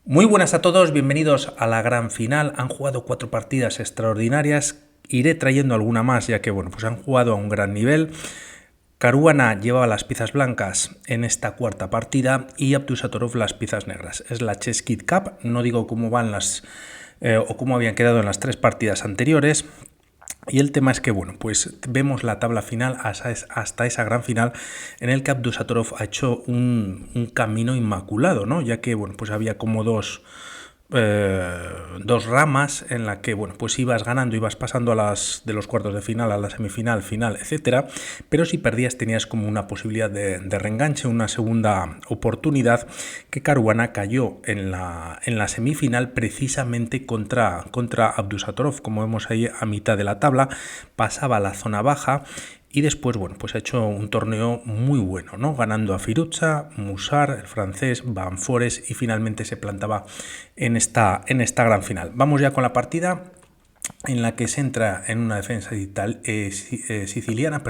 Muy buenas a todos, bienvenidos a la gran final. Han jugado 4 partidas extraordinarias. Iré trayendo alguna más, ya que bueno, pues han jugado a un gran nivel. Caruana llevaba las piezas blancas en esta cuarta partida y Abdusattorov las piezas negras. Es la Chess Kid Cup, no digo cómo van o cómo habían quedado en las 3 partidas anteriores. Y el tema es que, bueno, pues vemos la tabla final hasta esa gran final en el que Abdusattorov ha hecho un camino inmaculado, ¿no? Ya que, bueno, pues había como dos ramas en la que, bueno, pues ibas ganando, ibas pasando de los cuartos de final a la semifinal, final, etcétera, pero si perdías tenías como una posibilidad de reenganche, una segunda oportunidad, que Caruana cayó en la semifinal precisamente contra Abdusattorov, como vemos ahí a mitad de la tabla, pasaba a la zona baja. Y después, bueno, pues ha hecho un torneo muy bueno, ¿no? Ganando a Firuza, Musar, el francés, Van Forest, y finalmente se plantaba en esta gran final. Vamos ya con la partida en la que se entra en una defensa siciliana,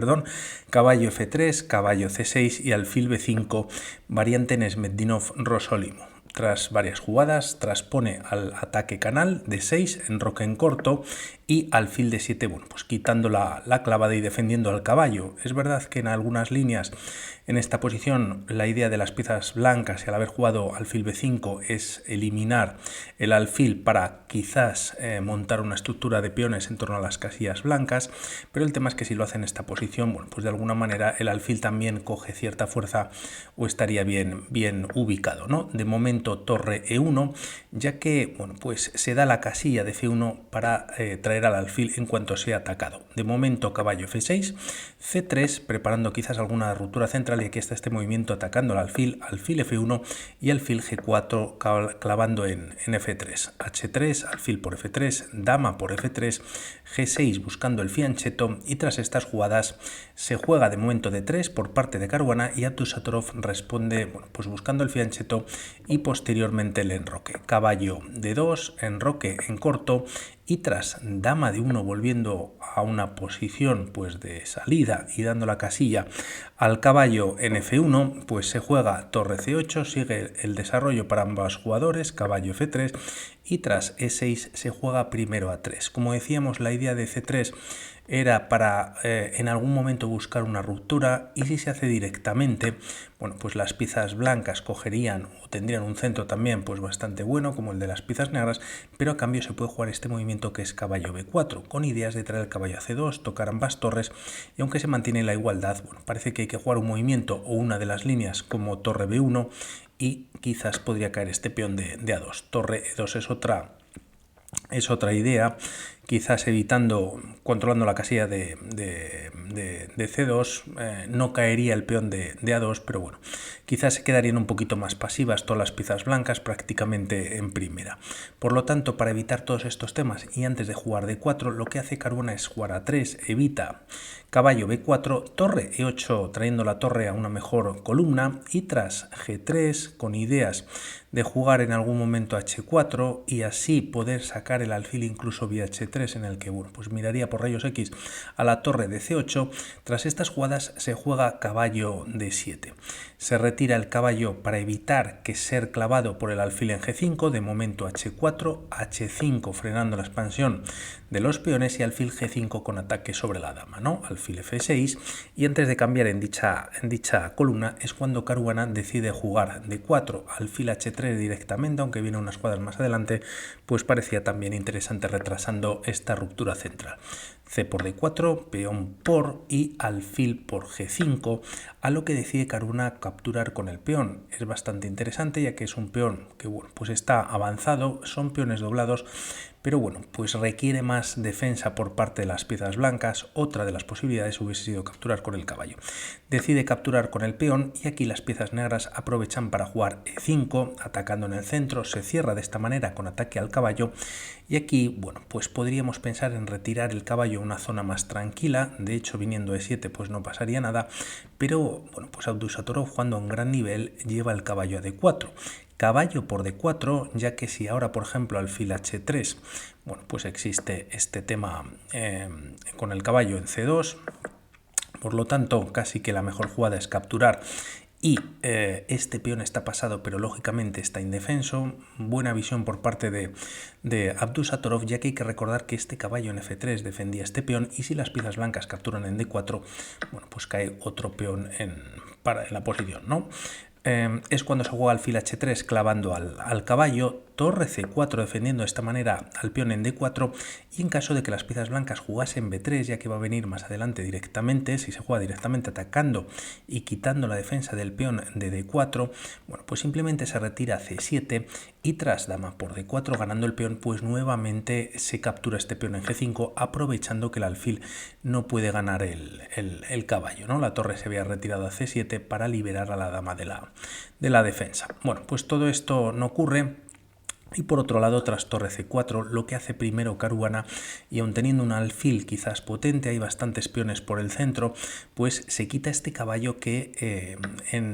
caballo F3, caballo C6 y alfil B5, variante Nesmetdinov-Rosolimo. Tras varias jugadas, traspone al ataque canal de 6, enroque en corto y alfil de 7, bueno, pues quitando la clavada y defendiendo al caballo. Es verdad que en algunas líneas en esta posición la idea de las piezas blancas y al haber jugado alfil B5 es eliminar el alfil para quizás montar una estructura de peones en torno a las casillas blancas, pero el tema es que si lo hace en esta posición, bueno, pues de alguna manera el alfil también coge cierta fuerza o estaría bien ubicado, ¿no? De momento torre E1, ya que, bueno, pues se da la casilla de C1 para traer al alfil en cuanto sea atacado. De momento caballo F6, C3, preparando quizás alguna ruptura central, y aquí está este movimiento atacando al alfil F1 y alfil G4 clavando en F3, H3, alfil por F3, dama por F3, G6 buscando el fianchetto, y tras estas jugadas se juega de momento de 3 por parte de Caruana y Abdusattorov responde, bueno, pues buscando el fianchetto y posteriormente el enroque. Caballo de 2, enroque en corto, y tras dama de 1 volviendo a una posición pues de salida y dando la casilla al caballo en F1, pues se juega torre C8, sigue el desarrollo para ambos jugadores, caballo F3, y tras E6 se juega primero A3. Como decíamos, la idea de C3 era para en algún momento buscar una ruptura, y si se hace directamente, bueno, pues las piezas blancas cogerían o tendrían un centro también pues bastante bueno como el de las piezas negras, pero a cambio se puede jugar este movimiento que es caballo B4, con ideas de traer el caballo a C2, tocar ambas torres, y aunque se mantiene la igualdad, bueno, parece que hay que jugar un movimiento o una de las líneas como torre B1, y quizás podría caer este peón de A2. Torre E2 es otra idea, quizás controlando la casilla de C2, no caería el peón de A2, pero bueno, quizás se quedarían un poquito más pasivas todas las piezas blancas prácticamente en primera. Por lo tanto, para evitar todos estos temas y antes de jugar D4, lo que hace Caruana es jugar A3, evita caballo B4, torre E8 trayendo la torre a una mejor columna, y tras G3 con ideas de jugar en algún momento H4 y así poder sacar el alfil incluso vía H3, en el que, bueno, pues miraría por rayos X a la torre de C8. Tras estas jugadas se juega caballo D7. Se retira el caballo para evitar que ser clavado por el alfil en G5, de momento H4, H5 frenando la expansión de los peones y alfil G5 con ataque sobre la dama, ¿no? Alfil F6, y antes de cambiar en dicha columna es cuando Caruana decide jugar D4, alfil H3 directamente, aunque viene unas jugadas más adelante, pues parecía también interesante retrasando esta ruptura central. C por D4, peón por y alfil por G5, a lo que decide Caruana capturar con el peón. Es bastante interesante, ya que es un peón que, bueno, pues está avanzado, son peones doblados, pero bueno, pues requiere más defensa por parte de las piezas blancas. Otra de las posibilidades hubiese sido capturar con el caballo. Decide capturar con el peón, y aquí las piezas negras aprovechan para jugar E5, atacando en el centro. Se cierra de esta manera con ataque al caballo, y aquí, bueno, pues podríamos pensar en retirar el caballo a una zona más tranquila. De hecho, viniendo E7 pues no pasaría nada, pero bueno, pues Abdusattorov, jugando a un gran nivel, lleva el caballo a D4. Caballo por D4, ya que si ahora, por ejemplo, alfil H3, bueno, pues existe este tema con el caballo en C2, por lo tanto, casi que la mejor jugada es capturar y este peón está pasado, pero lógicamente está indefenso. Buena visión por parte de Abdusattorov, ya que hay que recordar que este caballo en F3 defendía este peón, y si las piezas blancas capturan en D4, bueno, pues cae otro peón en la posición, ¿no? Es cuando se juega alfil H3 clavando al caballo, torre C4 defendiendo de esta manera al peón en D4, y en caso de que las piezas blancas jugasen B3, ya que va a venir más adelante directamente, si se juega directamente atacando y quitando la defensa del peón de D4, bueno, pues simplemente se retira C7 y tras dama por D4 ganando el peón, pues nuevamente se captura este peón en G5, aprovechando que el alfil no puede ganar el caballo, ¿no? La torre se había retirado a C7 para liberar a la dama de la defensa. Bueno, pues todo esto no ocurre. Y por otro lado, tras torre C4, lo que hace primero Caruana, y aun teniendo un alfil quizás potente, hay bastantes peones por el centro, pues se quita este caballo que,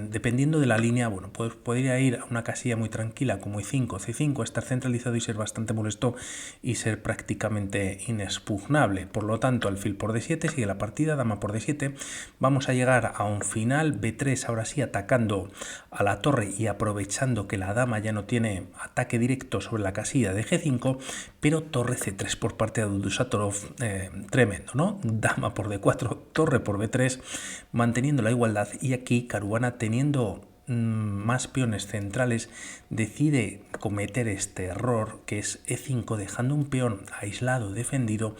dependiendo de la línea, bueno, pues podría ir a una casilla muy tranquila como I5, C5, estar centralizado y ser bastante molesto y ser prácticamente inexpugnable. Por lo tanto, alfil por D7, sigue la partida, dama por D7, vamos a llegar a un final, B3, ahora sí atacando a la torre y aprovechando que la dama ya no tiene ataque directo sobre la casilla de G5, pero torre C3 por parte de Abdusattorov, tremendo, ¿no? Dama por D4, torre por B3, manteniendo la igualdad, y aquí Caruana, teniendo más peones centrales, decide cometer este error que es E5, dejando un peón aislado, defendido,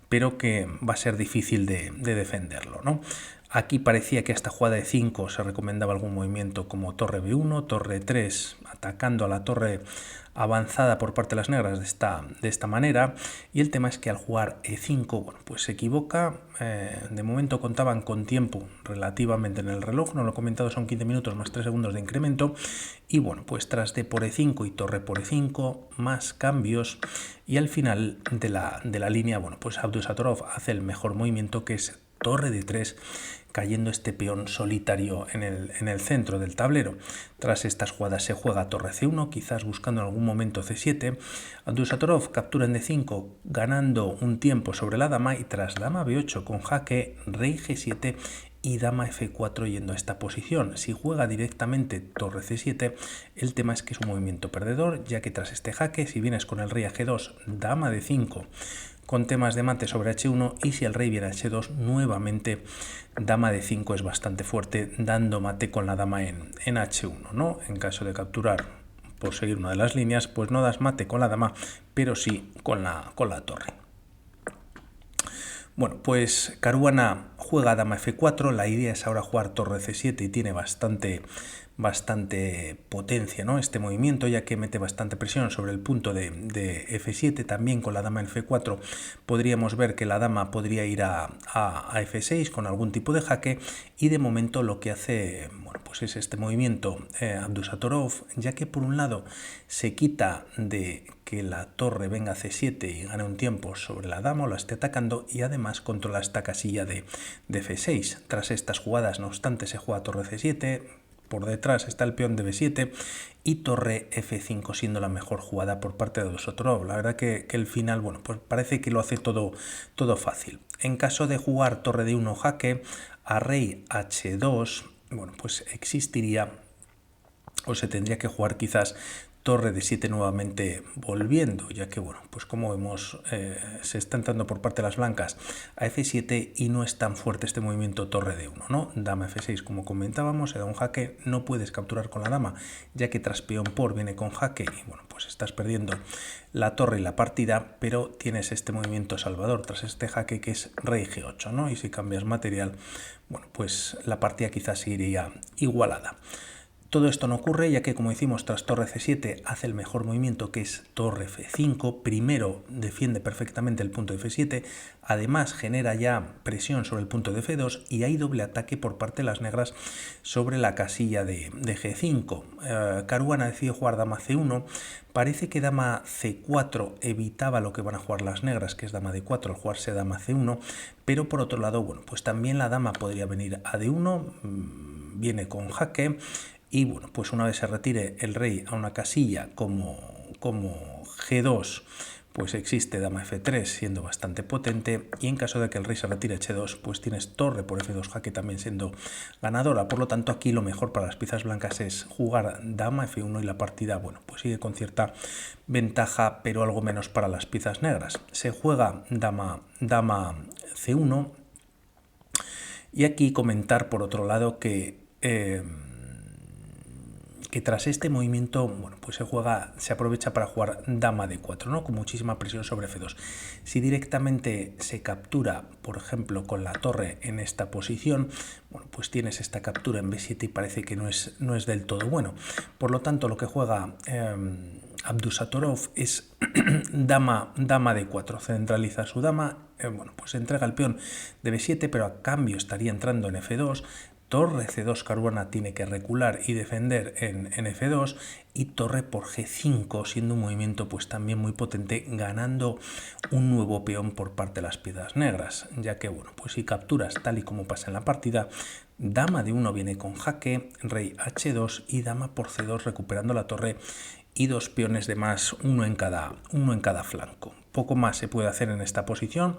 pero que va a ser difícil de defenderlo, ¿no? Aquí parecía que a esta jugada de 5 se recomendaba algún movimiento como torre B1, torre 3, atacando a la torre avanzada por parte de las negras de esta manera, y el tema es que al jugar E5, bueno, pues se equivoca. De momento contaban con tiempo relativamente en el reloj, no lo he comentado, son 15 minutos más 3 segundos de incremento, y bueno, pues tras D por E5 y torre por E5, más cambios, y al final de la línea, bueno, pues Abdusattorov hace el mejor movimiento, que es torre de 3, cayendo este peón solitario en el centro del tablero. Tras estas jugadas se juega torre C1, quizás buscando en algún momento C7. Abdusattorov captura en D5, ganando un tiempo sobre la dama, y tras dama B8 con jaque, rey G7 y dama F4 yendo a esta posición. Si juega directamente torre C7, el tema es que es un movimiento perdedor, ya que tras este jaque, si vienes con el rey a G2, dama D5, con temas de mate sobre H1, y si el rey viene a H2, nuevamente dama de 5 es bastante fuerte, dando mate con la dama en H1, ¿no? En caso de capturar por seguir una de las líneas, pues no das mate con la dama, pero sí con la torre. Bueno, pues Caruana juega dama F4, la idea es ahora jugar torre C7 y tiene bastante potencia, ¿no? Este movimiento, ya que mete bastante presión sobre el punto de F7. También con la dama en F4 podríamos ver que la dama podría ir a F6 con algún tipo de jaque, y de momento lo que hace, bueno, pues es este movimiento Abdusattorov, ya que por un lado se quita de que la torre venga a C7 y gane un tiempo sobre la dama o la esté atacando, y además controla esta casilla de F6. Tras estas jugadas, no obstante, se juega torre C7, por detrás está el peón de B7 y torre F5 siendo la mejor jugada por parte de Abdusattorov. La verdad que el final, bueno, pues parece que lo hace todo fácil. En caso de jugar torre de 1 jaque a rey H2, bueno, pues existiría, o se tendría que jugar quizás torre de 7 nuevamente volviendo, ya que, bueno, pues como vemos, se está entrando por parte de las blancas a F7 y no es tan fuerte este movimiento torre de 1, ¿no? Dama F6, como comentábamos, se da un jaque, no puedes capturar con la dama, ya que tras peón por viene con jaque, y bueno, pues estás perdiendo la torre y la partida, pero tienes este movimiento salvador tras este jaque, que es rey G8, ¿no? Y si cambias material, bueno, pues la partida quizás iría igualada. Todo esto no ocurre, ya que, como decimos, tras torre C7 hace el mejor movimiento, que es torre F5. Primero defiende perfectamente el punto de F7, además genera ya presión sobre el punto de F2, y hay doble ataque por parte de las negras sobre la casilla de G5. Caruana decide jugar dama C1. Parece que dama C4 evitaba lo que van a jugar las negras, que es dama D4 al jugarse dama C1, pero por otro lado, bueno, pues también la dama podría venir a D1, viene con jaque. Y bueno, pues una vez se retire el rey a una casilla como G2, pues existe dama F3 siendo bastante potente, y en caso de que el rey se retire H2, pues tienes torre por F2 jaque también siendo ganadora. Por lo tanto, aquí lo mejor para las piezas blancas es jugar dama F1 y la partida, bueno, pues sigue con cierta ventaja, pero algo menos para las piezas negras. Se juega dama C1, y aquí comentar por otro lado que tras este movimiento, bueno, pues se aprovecha para jugar dama D4, ¿no? Con muchísima presión sobre F2. Si directamente se captura, por ejemplo, con la torre en esta posición, bueno, pues tienes esta captura en B7 y parece que no es del todo bueno. Por lo tanto, lo que juega Abdusattorov es dama D4, centraliza su dama, bueno, pues entrega el peón de B7, pero a cambio estaría entrando en F2. Torre C2 Caruana tiene que recular y defender en F2, y torre por G5, siendo un movimiento pues también muy potente, ganando un nuevo peón por parte de las piezas negras, ya que bueno, pues si capturas tal y como pasa en la partida, dama D1 viene con jaque, rey H2 y dama por C2 recuperando la torre, y dos peones de más, uno en cada flanco. Poco más se puede hacer en esta posición.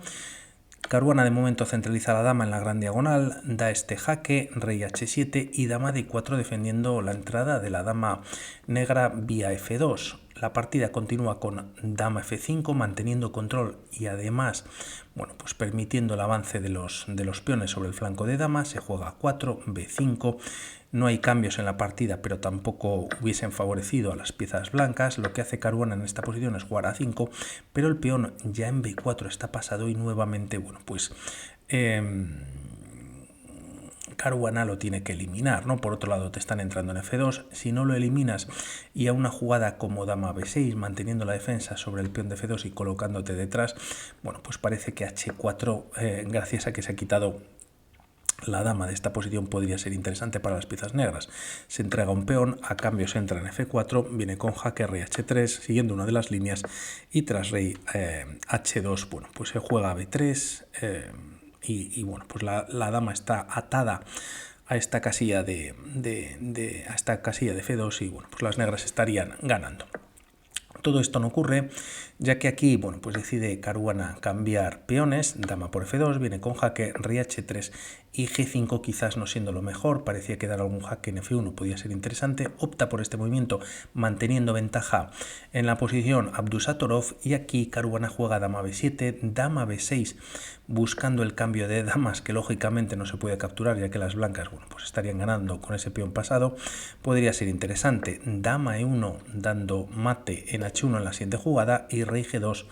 Caruana de momento centraliza la dama en la gran diagonal, da este jaque, rey H7 y dama D4 defendiendo la entrada de la dama negra vía F2. La partida continúa con dama F5 manteniendo control y además, bueno, pues permitiendo el avance de los peones sobre el flanco de dama. Se juega A4, B5. No hay cambios en la partida, pero tampoco hubiesen favorecido a las piezas blancas. Lo que hace Caruana en esta posición es jugar A5, pero el peón ya en B4 está pasado y nuevamente, bueno, pues Caruana lo tiene que eliminar, ¿no? Por otro lado, te están entrando en F2. Si no lo eliminas y a una jugada como dama B6, manteniendo la defensa sobre el peón de F2 y colocándote detrás, bueno, pues parece que H4, gracias a que se ha quitado la dama de esta posición, podría ser interesante para las piezas negras. Se entrega un peón, a cambio se entra en F4, viene con jaque, rey H3, siguiendo una de las líneas, y tras rey H2, bueno, pues se juega B3, y bueno, pues la dama está atada a esta casilla de F2, y bueno, pues las negras estarían ganando. Todo esto no ocurre, ya que aquí, bueno, pues decide Caruana cambiar peones, dama por F2, viene con jaque, rey H3 y G5 quizás no siendo lo mejor, parecía que dar algún jaque en F1 podía ser interesante, opta por este movimiento manteniendo ventaja en la posición Abdusattorov, y aquí Caruana juega dama B7, dama B6, buscando el cambio de damas que lógicamente no se puede capturar, ya que las blancas, bueno, pues estarían ganando con ese peón pasado. Podría ser interesante dama E1 dando mate en H1 en la siguiente jugada, y rey G2,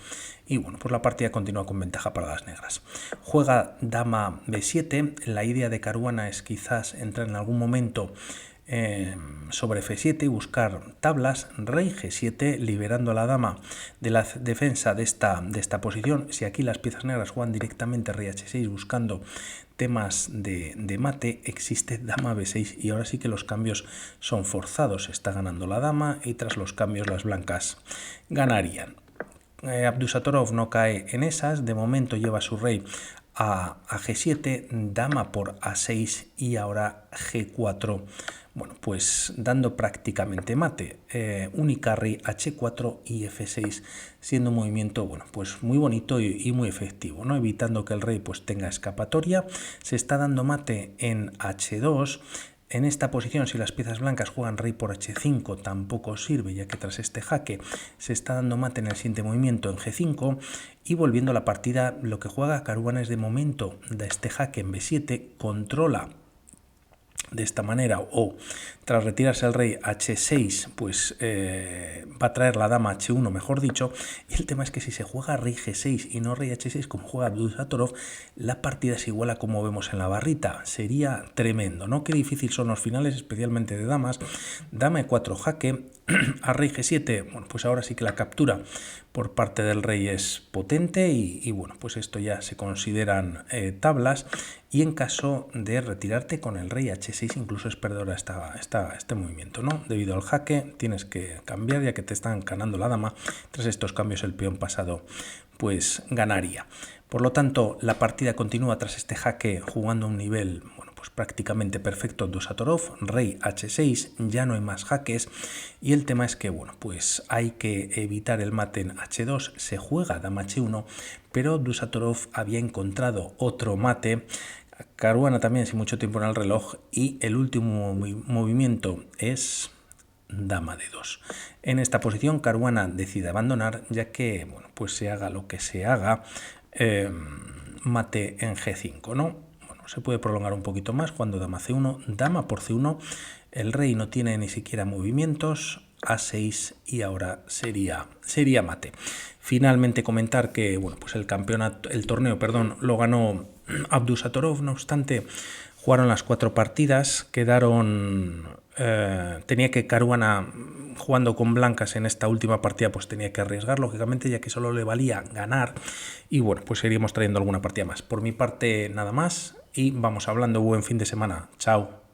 y bueno, pues la partida continúa con ventaja para las negras. Juega dama B7, la idea de Caruana es quizás entrar en algún momento sobre F7 y buscar tablas, rey G7, liberando a la dama de la defensa de esta posición. Si aquí las piezas negras juegan directamente rey H6 buscando temas de mate, existe dama B6, y ahora sí que los cambios son forzados. Está ganando la dama y tras los cambios las blancas ganarían. Abdusattorov no cae en esas, de momento lleva su rey a G7, dama por A6 y ahora G4, bueno, pues dando prácticamente mate, única rey H4 y F6, siendo un movimiento, bueno, pues muy bonito y muy efectivo, ¿no? Evitando que el rey pues tenga escapatoria. Se está dando mate en H2. En esta posición, si las piezas blancas juegan rey por H5, tampoco sirve, ya que tras este jaque se está dando mate en el siguiente movimiento en G5, y volviendo a la partida, lo que juega Caruana es de momento de este jaque en B7, controla de esta manera, o tras retirarse el rey H6, pues va a traer la dama H1, mejor dicho, y el tema es que si se juega rey G6 y no rey H6 como juega Abdusattorov, la partida es igual a como vemos en la barrita. Sería tremendo, ¿no? Qué difícil son los finales, especialmente de damas. Dama E4 jaque, a rey G7, bueno, pues ahora sí que la captura por parte del rey es potente, y bueno, pues esto ya se consideran tablas, y en caso de retirarte con el rey H6 incluso es perdedora este movimiento, ¿no? Debido al jaque tienes que cambiar, ya que te están ganando la dama. Tras estos cambios el peón pasado pues ganaría. Por lo tanto, la partida continúa tras este jaque jugando a un nivel, bueno, pues prácticamente perfecto Dusatorov, rey H6, ya no hay más jaques y el tema es que, bueno, pues hay que evitar el mate en H2, se juega dama H1, pero Dusatorov había encontrado otro mate, Caruana también sin mucho tiempo en el reloj y el último movimiento es dama de 2. En esta posición Caruana decide abandonar, ya que, bueno, pues se haga lo que se haga, mate en G5, ¿no? Bueno, se puede prolongar un poquito más cuando dama C1, dama por C1, el rey no tiene ni siquiera movimientos, A6 y ahora sería mate. Finalmente comentar que, bueno, pues el torneo, lo ganó Abdusatorov, no obstante, jugaron las 4 partidas, quedaron... tenía que Caruana, jugando con blancas en esta última partida, pues tenía que arriesgar, lógicamente, ya que solo le valía ganar. Y bueno, pues seguiríamos trayendo alguna partida más. Por mi parte, nada más. Y vamos hablando. Buen fin de semana. Chao.